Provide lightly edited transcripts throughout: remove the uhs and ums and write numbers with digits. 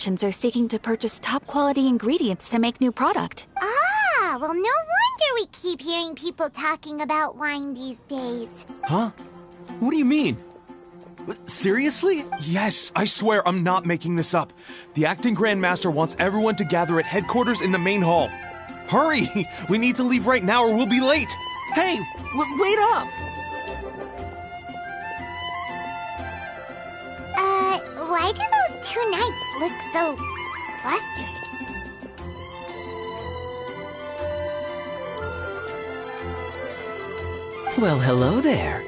corporations are seeking to purchase top-quality ingredients to make new product. Ah, well, no wonder we keep hearing people talking about wine these days. Huh? What do you mean? Seriously? Yes, I swear I'm not making this up. The acting Grand Master wants everyone to gather at headquarters in the main hall. Hurry! We need to leave right now or we'll be late! Hey, wait up! Why do those two knights look so flustered? Well, hello there.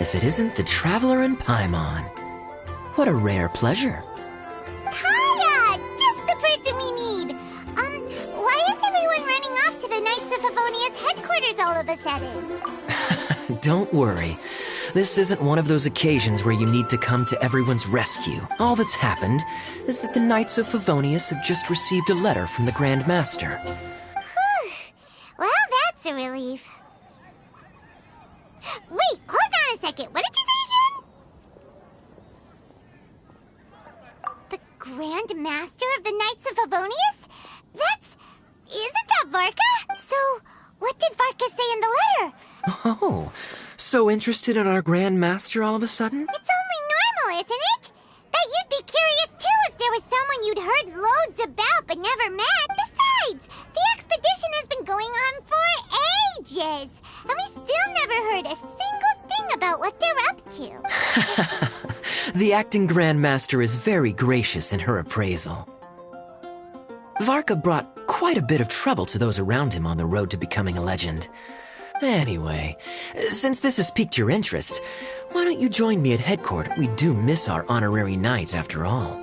If it isn't the Traveler and Paimon. What a rare pleasure. Kaya! Just the person we need! Why is everyone running off to the Knights of Favonia's headquarters all of a sudden? Don't worry. This isn't one of those occasions where you need to come to everyone's rescue. All that's happened is that the Knights of Favonius have just received a letter from the Grand Master. Whew. Well, that's a relief. Wait, hold on a second. What did you say again? The Grand Master of the Knights of Favonius? Isn't that Varka? So, what did Varka say in the letter? Oh, so interested in our Grand Master all of a sudden? It's only normal, isn't it? Bet you'd be curious too if there was someone you'd heard loads about but never met. Besides, the expedition has been going on for ages, and we still never heard a single thing about what they're up to. The acting Grand Master is very gracious in her appraisal. Varka brought quite a bit of trouble to those around him on the road to becoming a legend. Anyway, since this has piqued your interest, why don't you join me at headquarters? We do miss our honorary knight, after all.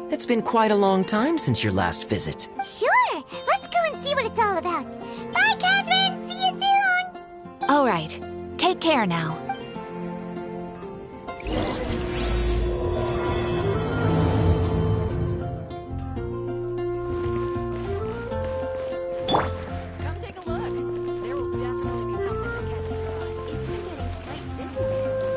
It's been quite a long time since your last visit. Sure, let's go and see what it's all about. Bye, Catherine! See you soon! All right, take care now. Come take a look. There will definitely be something that catches your eye. It's been getting quite busy recently.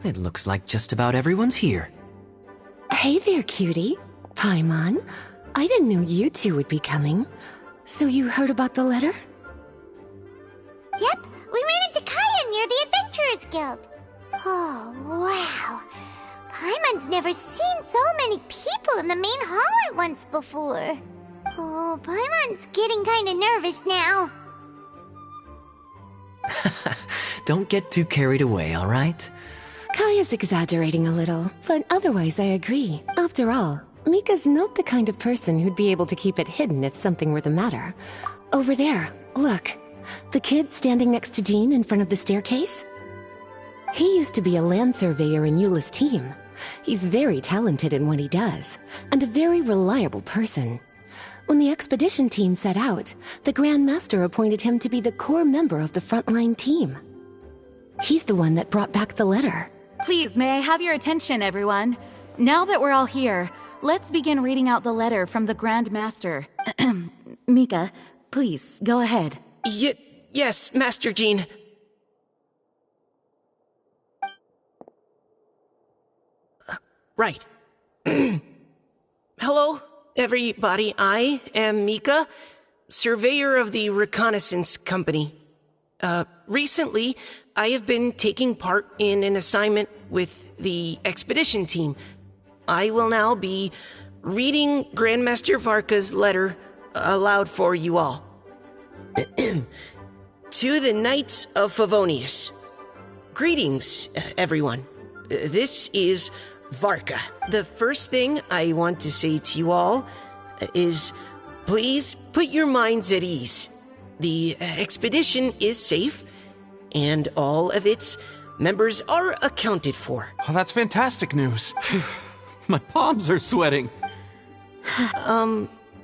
It looks like just about everyone's here. Hey there, cutie. Paimon. I didn't know you two would be coming. So you heard about the letter? Yep, we ran into Kaya near the Adventurers Guild. Oh, wow. Paimon's never seen so many people in the main hall at once before. Oh, Paimon's getting kind of nervous now. Don't get too carried away, all right? Kaya's exaggerating a little, but otherwise I agree. After all, Mika's not the kind of person who'd be able to keep it hidden if something were the matter. Over there, look. The kid standing next to Jean in front of the staircase? He used to be a land surveyor in Eula's team. He's very talented in what he does, and a very reliable person. When the expedition team set out, the Grand Master appointed him to be the core member of the frontline team. He's the one that brought back the letter. Please, may I have your attention, everyone? Now that we're all here, let's begin reading out the letter from the Grand Master. Mika, please, go ahead. Yes, Master Jean. Right. Hello, everybody. I am Mika, surveyor of the Reconnaissance Company. Recently, I have been taking part in an assignment with the expedition team. I will now be reading Grandmaster Varka's letter aloud for you all. To the Knights of Favonius. Greetings, everyone. This is Varka. The first thing I want to say to you all is please put your minds at ease. The expedition is safe, and all of its members are accounted for. Oh, that's fantastic news. My palms are sweating.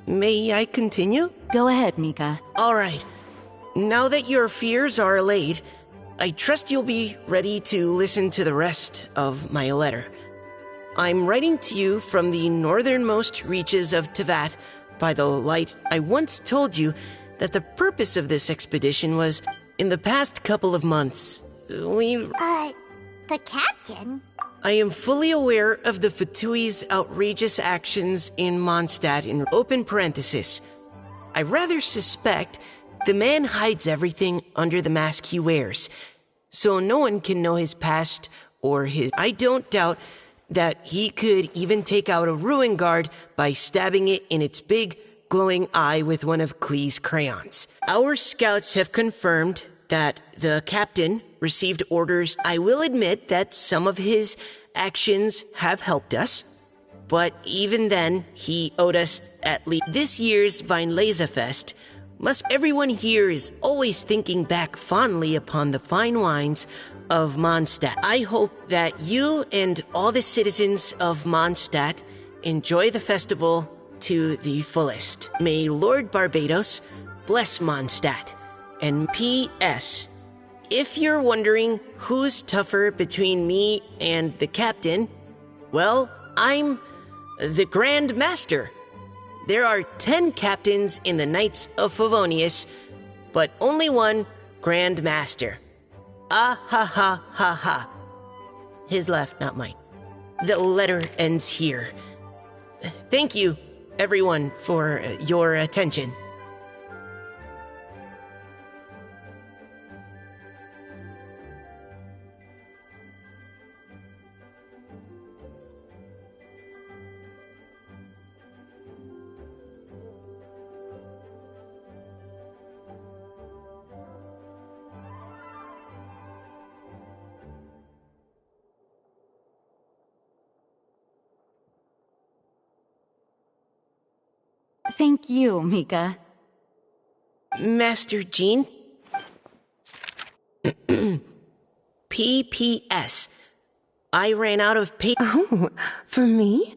May I continue? Go ahead, Mika. All right. Now that your fears are allayed, I trust you'll be ready to listen to the rest of my letter. I'm writing to you from the northernmost reaches of Tevat by the light. I once told you that the purpose of this expedition was, in the past couple of months, the captain? I am fully aware of the Fatui's outrageous actions in Mondstadt in open parenthesis. I rather suspect the man hides everything under the mask he wears, so no one can know his past or his... I don't doubt that he could even take out a ruin guard by stabbing it in its big, glowing eye with one of Klee's crayons. Our scouts have confirmed that the captain received orders. I will admit that some of his actions have helped us, but even then, he owed us at least this year's Weinlesefest. Everyone here is always thinking back fondly upon the fine wines of Mondstadt. I hope that you and all the citizens of Mondstadt enjoy the festival to the fullest. May Lord Barbados bless Mondstadt. And P.S. If you're wondering who's tougher between me and the captain, well, I'm the Grand Master. There are 10 captains in the Knights of Favonius, but only one Grand Master. Ah ha ha ha ha. His left, not mine. The letter ends here. Thank you, everyone, for your attention. Thank you, Mika. Master Jean? PPS. I ran out of paper. Oh, for me?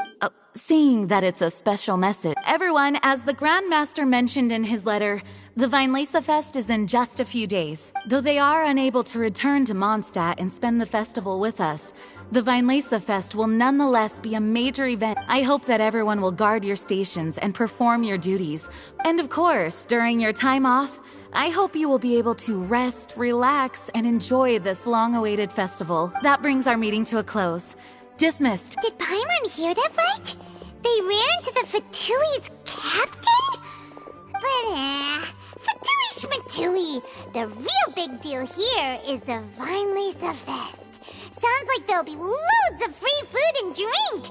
Seeing that it's a special message. Everyone, as the Grand Master mentioned in his letter, the Weinlesefest is in just a few days. Though they are unable to return to Mondstadt and spend the festival with us, the Weinlesefest will nonetheless be a major event. I hope that everyone will guard your stations and perform your duties. And of course, during your time off, I hope you will be able to rest, relax, and enjoy this long-awaited festival. That brings our meeting to a close. Dismissed. Did Paimon hear that right? They ran into the Fatui's captain? But, Fatui Schmatui. The real big deal here is the Weinlesefest. Sounds like there'll be loads of free food and drink.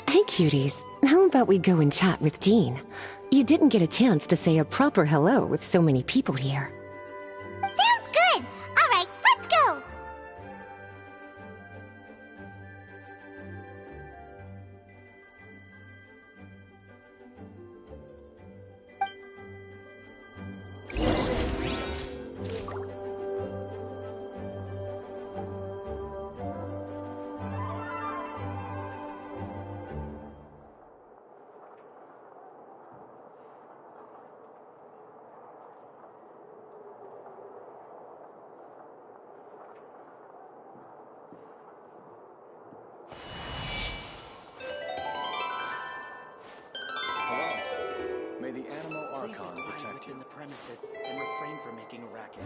Hey, cuties. How about we go and chat with Jean? You didn't get a chance to say a proper hello with so many people here. Sounds good. All right, let's go. May the animal archon protect you. Within the premises and refrain from making a racket.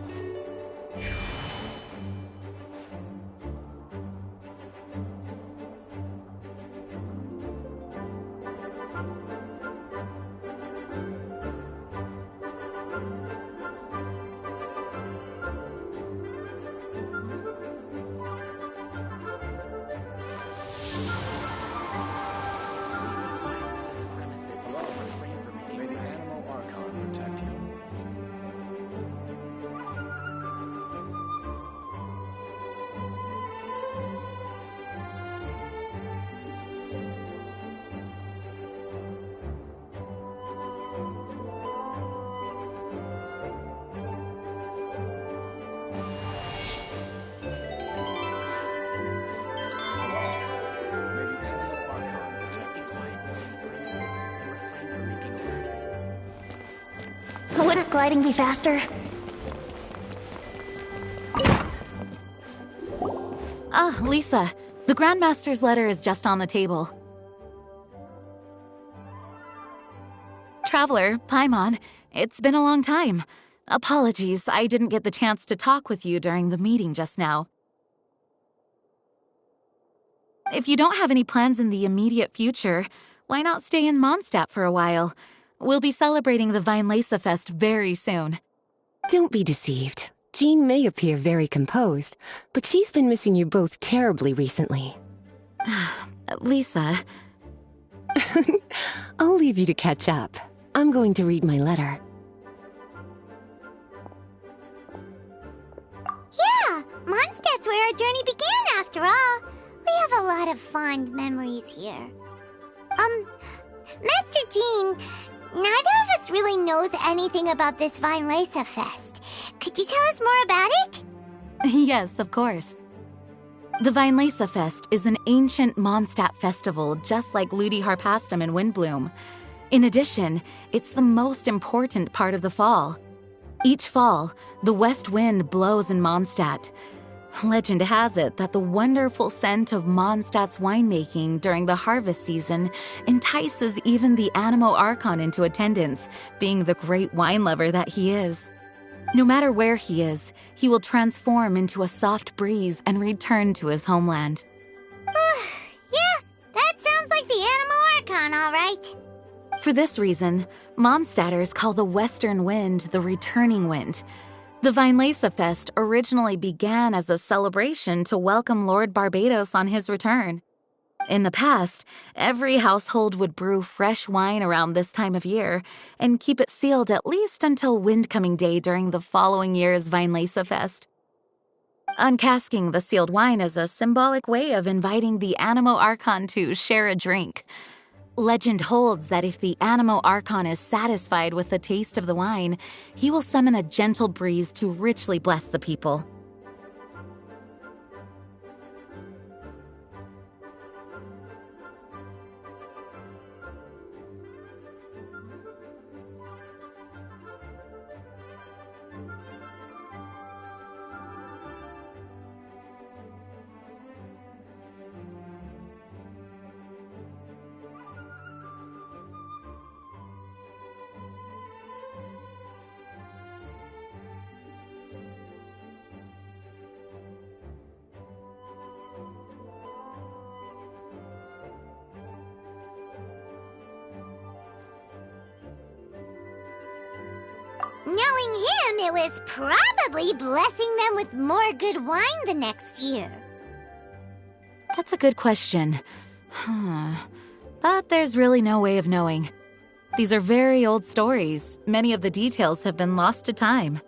gliding be faster? Ah, Lisa, the Grandmaster's letter is just on the table. Traveler, Paimon, it's been a long time. Apologies, I didn't get the chance to talk with you during the meeting just now. If you don't have any plans in the immediate future, why not stay in Mondstadt for a while? We'll be celebrating the Weinlese Fest very soon. Don't be deceived. Jean may appear very composed, but she's been missing you both terribly recently. Lisa... I'll leave you to catch up. I'm going to read my letter. Yeah, Mondstadt's where our journey began after all. We have a lot of fond memories here. Master Jean, neither of us really knows anything about this Weinlese Fest. Could you tell us more about it? Yes, of course. The Weinlese Fest is an ancient Mondstadt festival just like Ludi Harpastum and Windbloom. In addition, it's the most important part of the fall. Each fall, the west wind blows in Mondstadt. Legend has it that the wonderful scent of Mondstadt's winemaking during the harvest season entices even the Animo Archon into attendance, being the great wine lover that he is. No matter where he is, he will transform into a soft breeze and return to his homeland. Yeah, that sounds like the Animo Archon, all right. For this reason, Mondstadters call the western wind the returning wind. The Weinlese Fest originally began as a celebration to welcome Lord Barbados on his return. In the past, every household would brew fresh wine around this time of year and keep it sealed at least until Windcoming Day during the following year's Weinlese Fest. Uncasking the sealed wine is a symbolic way of inviting the Animo Archon to share a drink. Legend holds that if the Animo Archon is satisfied with the taste of the wine, he will summon a gentle breeze to richly bless the people. Knowing him, it was probably blessing them with more good wine the next year. That's a good question. But there's really no way of knowing. These are very old stories. Many of the details have been lost to time.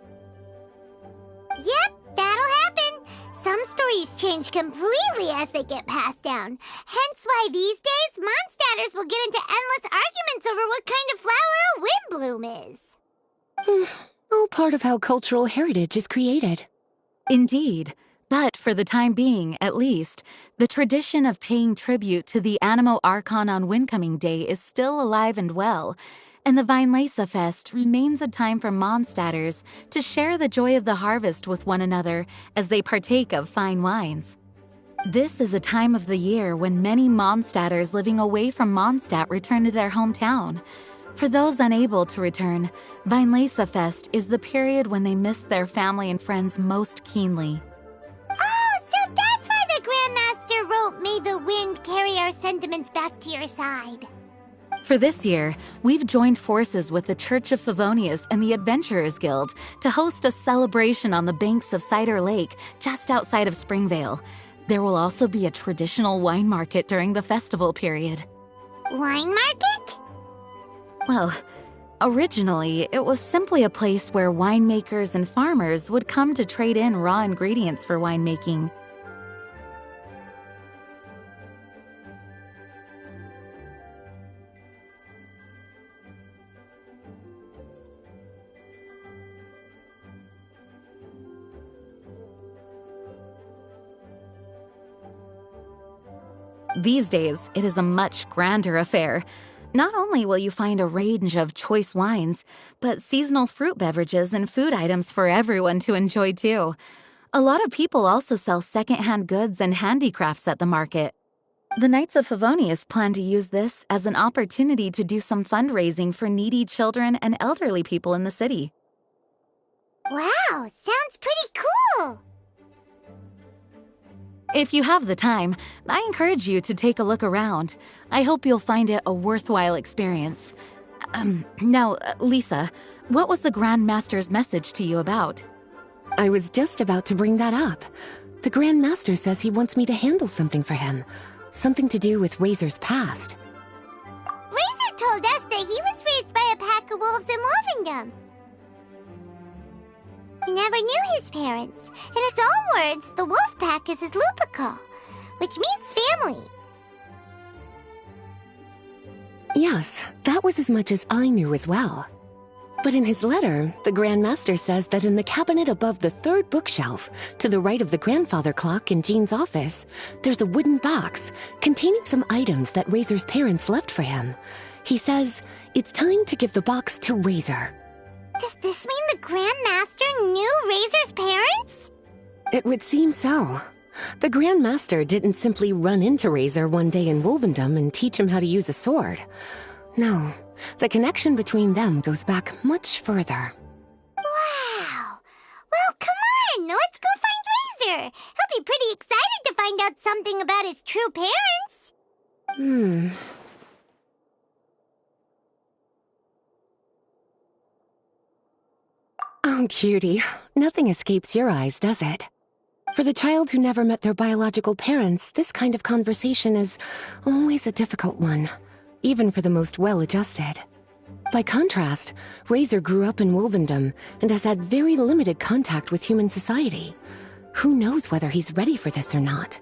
Yep, that'll happen. Some stories change completely as they get passed down. Hence why these days, Mondstadters will get into endless arguments over what kind of flower a windbloom is. All part of how cultural heritage is created. Indeed. But for the time being, at least, the tradition of paying tribute to the Animo Archon on Windcoming Day is still alive and well, and the Weinlese Fest remains a time for Mondstadters to share the joy of the harvest with one another as they partake of fine wines. This is a time of the year when many Mondstadters living away from Mondstadt return to their hometown. For those unable to return, Weinlese Fest is the period when they miss their family and friends most keenly. Oh, so that's why the Grandmaster wrote, "May the wind carry our sentiments back to your side." For this year, we've joined forces with the Church of Favonius and the Adventurers Guild to host a celebration on the banks of Cider Lake just outside of Springvale. There will also be a traditional wine market during the festival period. Wine market? Well, originally, it was simply a place where winemakers and farmers would come to trade in raw ingredients for winemaking. These days, it is a much grander affair. Not only will you find a range of choice wines, but seasonal fruit beverages and food items for everyone to enjoy too. A lot of people also sell secondhand goods and handicrafts at the market. The Knights of Favonius plan to use this as an opportunity to do some fundraising for needy children and elderly people in the city. Wow, sounds pretty cool! If you have the time, I encourage you to take a look around. I hope you'll find it a worthwhile experience. Now, Lisa, what was the Grand Master's message to you about? I was just about to bring that up. The Grand Master says he wants me to handle something for him. Something to do with Razor's past. Razor told us that he was raised by a pack of wolves in Wolvendom. He never knew his parents. In his own words, the wolf pack is his lupical, which means family. Yes, that was as much as I knew as well. But in his letter, the Grand Master says that in the cabinet above the third bookshelf, to the right of the grandfather clock in Jean's office, there's a wooden box containing some items that Razor's parents left for him. He says it's time to give the box to Razor. Does this mean the Grand Master knew Razor's parents? It would seem so. The Grand Master didn't simply run into Razor one day in Wolvendom and teach him how to use a sword. No, the connection between them goes back much further. Wow! Well, come on! Let's go find Razor! He'll be pretty excited to find out something about his true parents! Oh, cutie. Nothing escapes your eyes, does it? For the child who never met their biological parents, this kind of conversation is always a difficult one, even for the most well-adjusted. By contrast, Razor grew up in Wolvendom and has had very limited contact with human society. Who knows whether he's ready for this or not?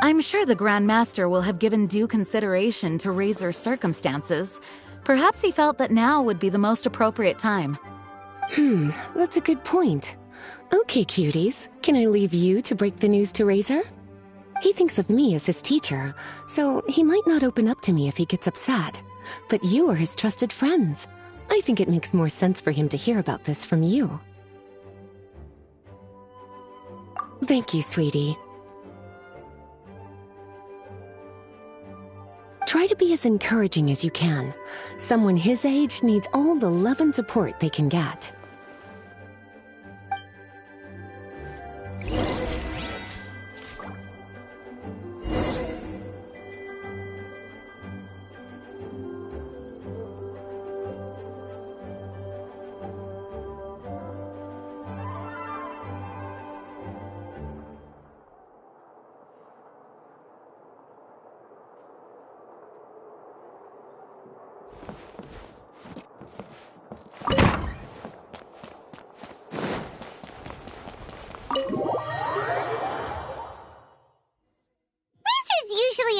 I'm sure the Grand Master will have given due consideration to Razor's circumstances. Perhaps he felt that now would be the most appropriate time. That's a good point. Okay, cuties, can I leave you to break the news to Razor? He thinks of me as his teacher, so he might not open up to me if he gets upset. But you are his trusted friends. I think it makes more sense for him to hear about this from you. Thank you, sweetie. Try to be as encouraging as you can. Someone his age needs all the love and support they can get.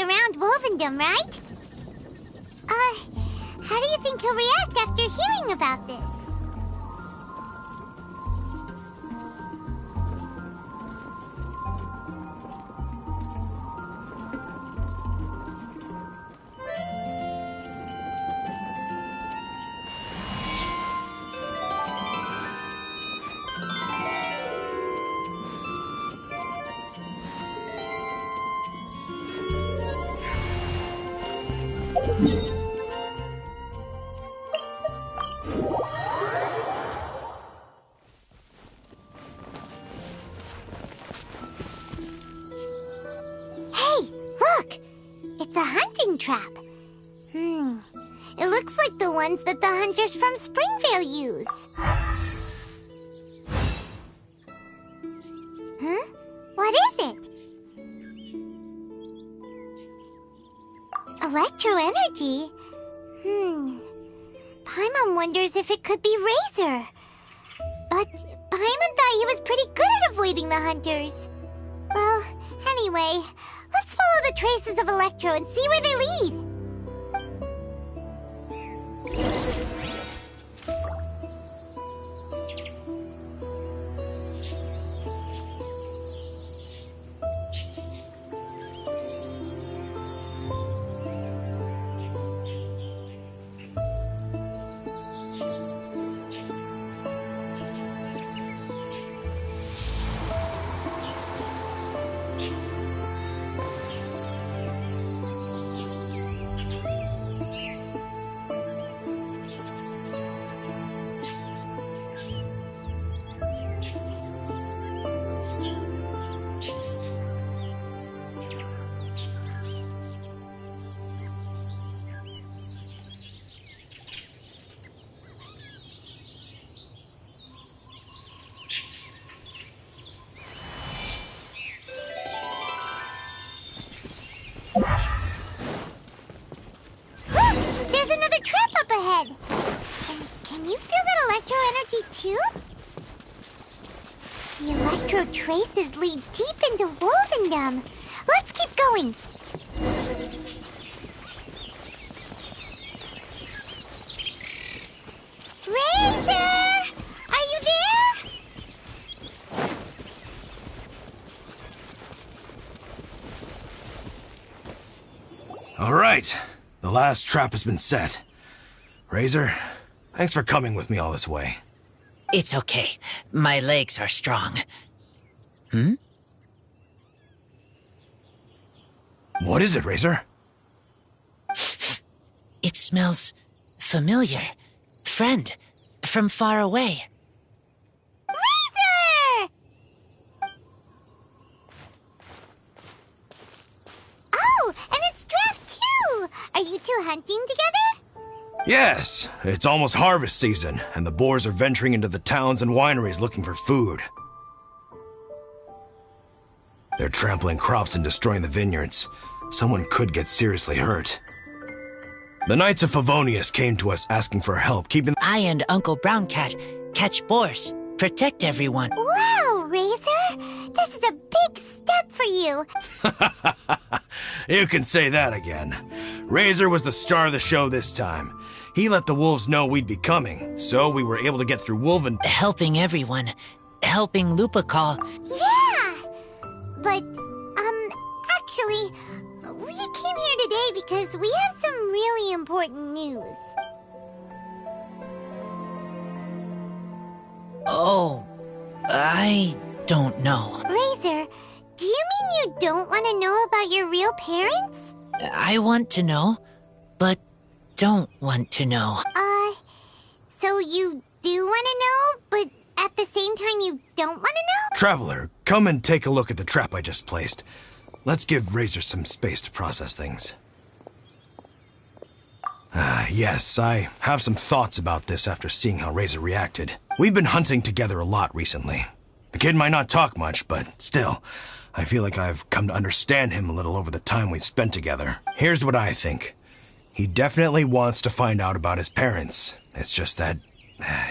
Around Wolvendom, right? How do you think he'll react after hearing about this? It's a hunting trap. It looks like the ones that the hunters from Springvale use. Huh? What is it? Electro-energy? Paimon wonders if it could be Razor. But Paimon thought he was pretty good at avoiding the hunters. Well, anyway, let's follow the traces of Electro and see where they lead. bad. Can you feel that electro energy too? The electro traces lead deep into Wolvendom. Let's keep going. Razor! Are you there? All right. The last trap has been set. Razor, thanks for coming with me all this way. It's okay. My legs are strong. What is it, Razor? It smells familiar. Friend, from far away. Razor! Oh, and it's Draft too! Are you two hunting together? Yes, it's almost harvest season, and the boars are venturing into the towns and wineries looking for food. They're trampling crops and destroying the vineyards. Someone could get seriously hurt. The Knights of Favonius came to us asking for help keeping— I and Uncle Brown Cat catch boars, protect everyone. Wow, Razor! This is a big step for you. You can say that again. Razor was the star of the show this time. He let the wolves know we'd be coming, so we were able to get through Wolven— Helping everyone. Helping Lupical. Yeah! But, actually, we came here today because we have some really important news. Oh, I don't know. Razor, do you mean you don't want to know about your real parents? I want to know, but don't want to know. So you do want to know, but at the same time you don't want to know? Traveler, come and take a look at the trap I just placed. Let's give Razor some space to process things. Yes, I have some thoughts about this after seeing how Razor reacted. We've been hunting together a lot recently. The kid might not talk much, but still, I feel like I've come to understand him a little over the time we've spent together. Here's what I think. He definitely wants to find out about his parents. It's just that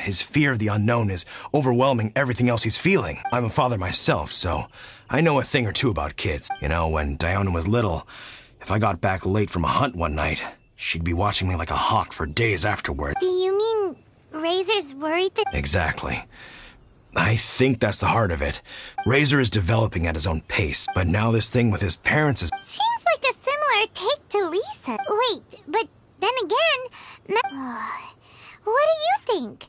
his fear of the unknown is overwhelming everything else he's feeling. I'm a father myself, so I know a thing or two about kids. You know, when Diona was little, if I got back late from a hunt one night, she'd be watching me like a hawk for days afterward. Do you mean Razor's worried that— Exactly. I think that's the heart of it. Razor is developing at his own pace, but now this thing with his parents is— Seems like a similar take to Lisa. Wait, but then again, what do you think?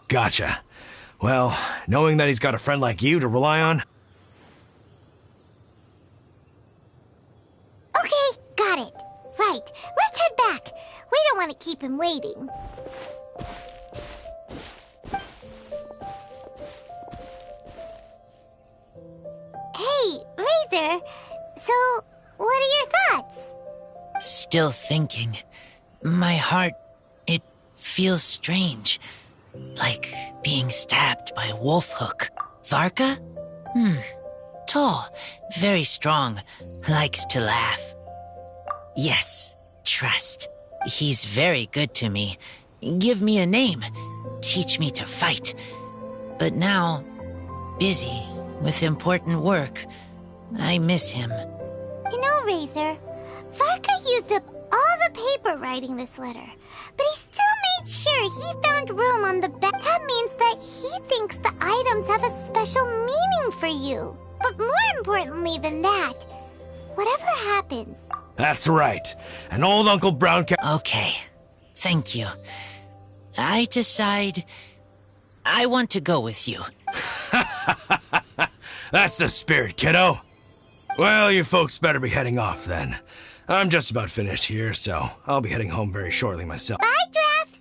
Gotcha. Well, knowing that he's got a friend like you to rely on— Okay, got it. Right, let's head back. We don't want to keep him waiting. Hey, Razor, so what are your thoughts? Still thinking. My heart, it feels strange. Like being stabbed by a wolf hook. Varka? Tall, very strong, likes to laugh. Yes, trust. He's very good to me. Give me a name. Teach me to fight. But now, busy with important work. I miss him. You know, Razor, Varka used up all the paper writing this letter, but he still made sure he found room on the back. That means that he thinks the items have a special meaning for you. But more importantly than that, whatever happens... That's right. An old Uncle Brown Cat— Okay, thank you. I decide I want to go with you. That's the spirit, kiddo. Well, you folks better be heading off then. I'm just about finished here, so I'll be heading home very shortly myself. Bye, Drafts!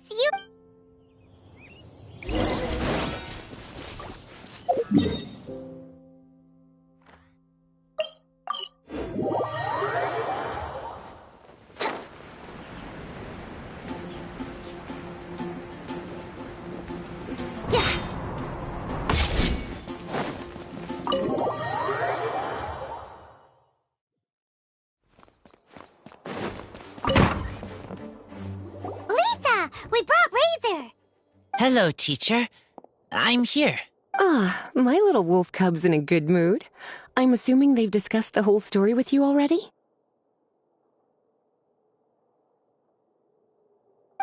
We brought Razor. Hello, teacher. I'm here. Ah, my little wolf cub's in a good mood. I'm assuming they've discussed the whole story with you already?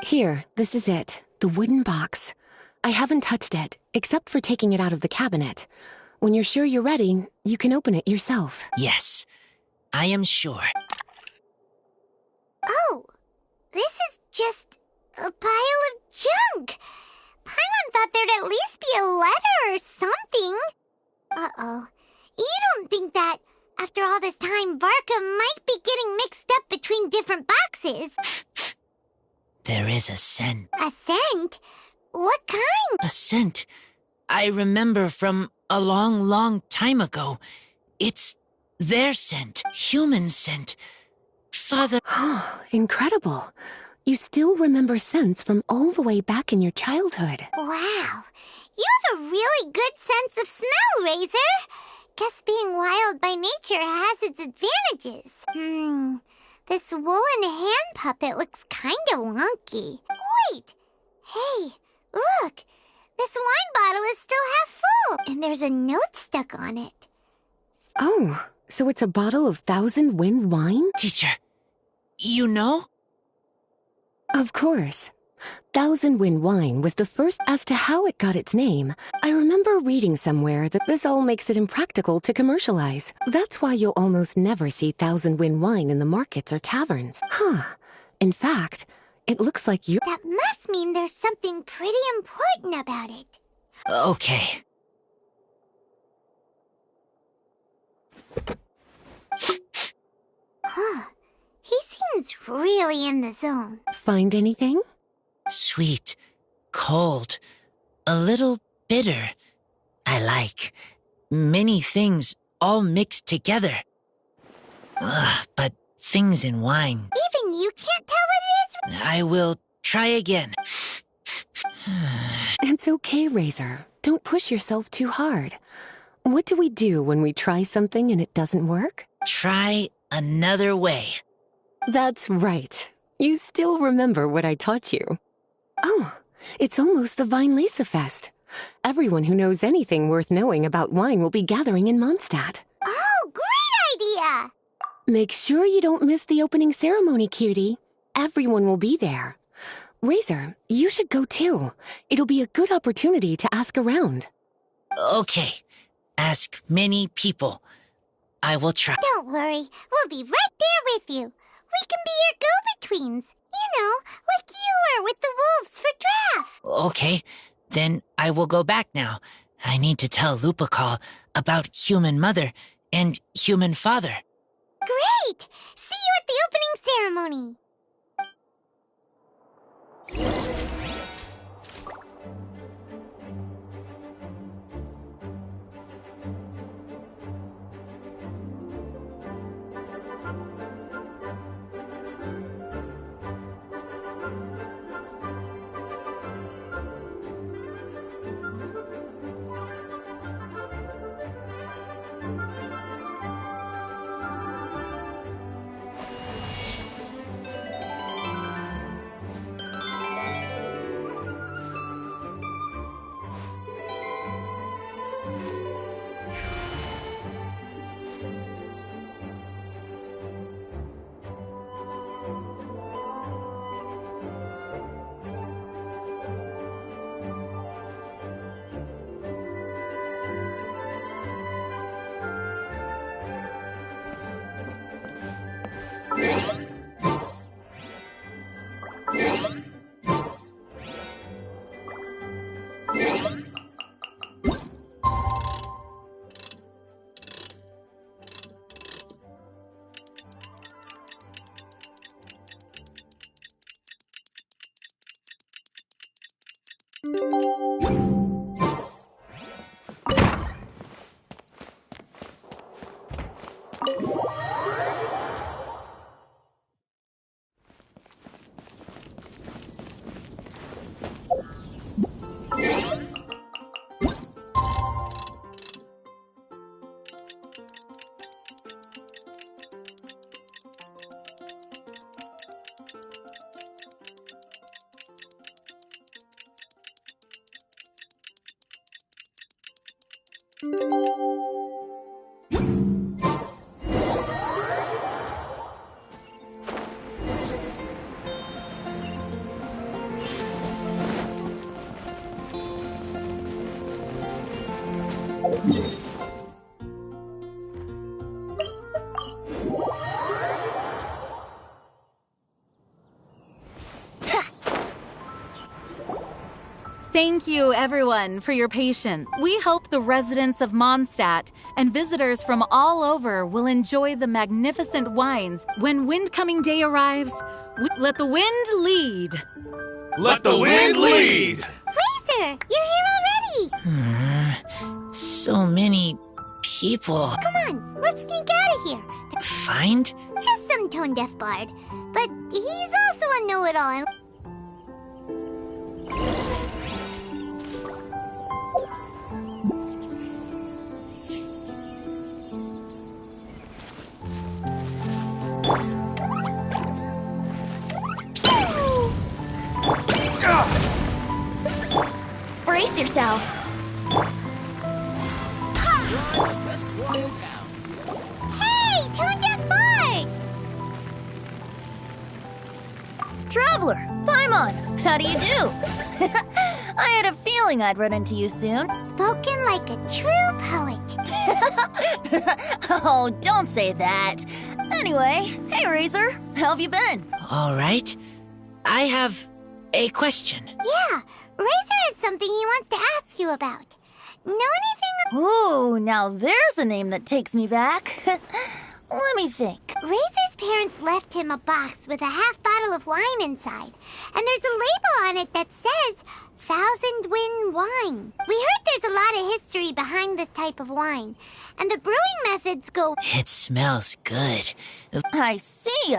Here, this is it. The wooden box. I haven't touched it, except for taking it out of the cabinet. When you're sure you're ready, you can open it yourself. Yes, I am sure. Oh, this is just a pile of junk. Paimon thought there'd at least be a letter or something. Uh-oh. You don't think that, after all this time, Varka might be getting mixed up between different boxes? There is a scent. A scent? What kind? A scent I remember from a long, long time ago. It's their scent. Human scent. Father... Incredible. You still remember scents from all the way back in your childhood. Wow. You have a really good sense of smell, Razor. Guess being wild by nature has its advantages. This woolen hand puppet looks kinda wonky. Wait! Hey, look! This wine bottle is still half full, and there's a note stuck on it. Oh, so it's a bottle of Thousand Wind wine? Teacher, you know? Of course. Thousand Wind wine was the first. As to how it got its name, I remember reading somewhere that this all makes it impractical to commercialize. That's why you'll almost never see Thousand Wind wine in the markets or taverns. In fact, it looks like you... That must mean there's something pretty important about it. Okay. He seems really in the zone. Find anything? Sweet, cold, a little bitter. I like many things all mixed together. But things in wine. Even you can't tell what it is? I will try again. It's okay, Razor. Don't push yourself too hard. What do we do when we try something and it doesn't work? Try another way. That's right. You still remember what I taught you. Oh, it's almost the Weinlese Fest. Everyone who knows anything worth knowing about wine will be gathering in Mondstadt. Oh, great idea! Make sure you don't miss the opening ceremony, cutie. Everyone will be there. Razor, you should go too. It'll be a good opportunity to ask around. Okay. Ask many people. I will try. Don't worry. We'll be right there with you. We can be your go-betweens. You know, like you were with the wolves for Draft. Okay, then I will go back now. I need to tell Lupacol about Human Mother and Human Father. Great! See you at the opening ceremony. Thank you, everyone, for your patience. We hope the residents of Mondstadt and visitors from all over will enjoy the magnificent wines. When Windcoming Day arrives, let the wind lead. Let the wind lead! Razor, you're here already! So many people. Come on, let's sneak out of here. Find? Just some tone-deaf bard. But he's also a know-it-all. Brace yourselves. Best one in town. Hey, tone-deaf bard! Traveler, Paimon, how do you do? I had a feeling I'd run into you soon. Spoken like a true poet. Oh, don't say that. Anyway, hey Razor, how have you been? All right. I have a question. Yeah, Razor has something he wants to ask you about. Know anything? Ooh, now there's a name that takes me back. Let me think. Razor's parents left him a box with a half bottle of wine inside. And there's a label on it that says Thousand Wind Wine. We heard there's a lot of history behind this type of wine. And the brewing methods go... It smells good. I see.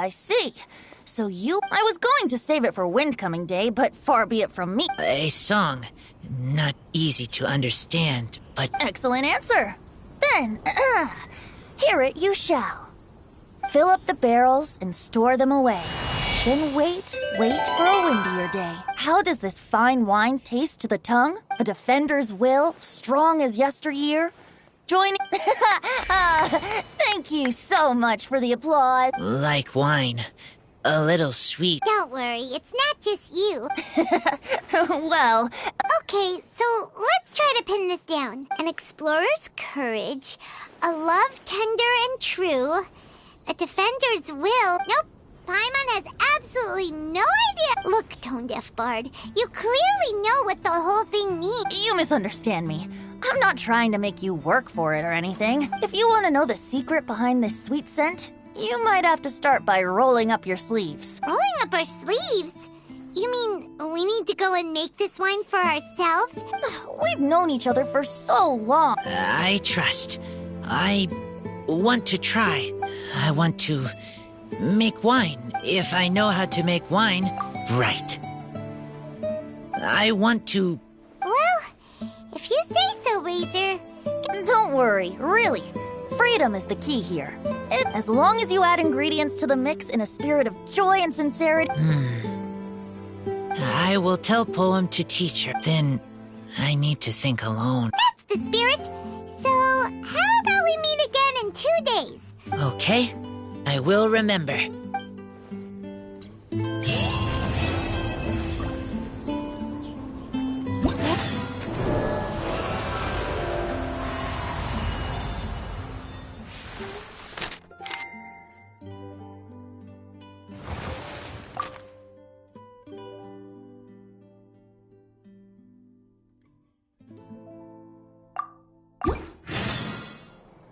So I was going to save it for Windcoming Day, but far be it from me. A song. Not easy to understand, but... Excellent answer. Then, hear it you shall. Fill up the barrels and store them away. Then wait for a windier day. How does this fine wine taste to the tongue? A defender's will, strong as yesteryear? Joining... Thank you so much for the applause. Like wine. A little sweet. Don't worry, it's not just you. Well... Okay, so let's try to pin this down. An explorer's courage, a love tender and true, a defender's will... Nope, Paimon has absolutely no idea. Look, tone-deaf bard, you clearly know what the whole thing means. You misunderstand me. I'm not trying to make you work for it or anything. If you want to know the secret behind this sweet scent, you might have to start by rolling up your sleeves. Rolling up our sleeves? You mean we need to go and make this wine for ourselves? We've known each other for so long. I trust. I want to try. I want to make wine, if I know how to make wine right. I want to... Well, if you say so, Razor. Don't worry, really. Freedom is the key here. As long as you add ingredients to the mix in a spirit of joy and sincerity... I will tell Poem to teach her. Then I need to think alone. That's the spirit. So, how about we meet again in 2 days? Okay, I will remember.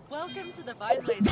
Welcome to the Vine Laser.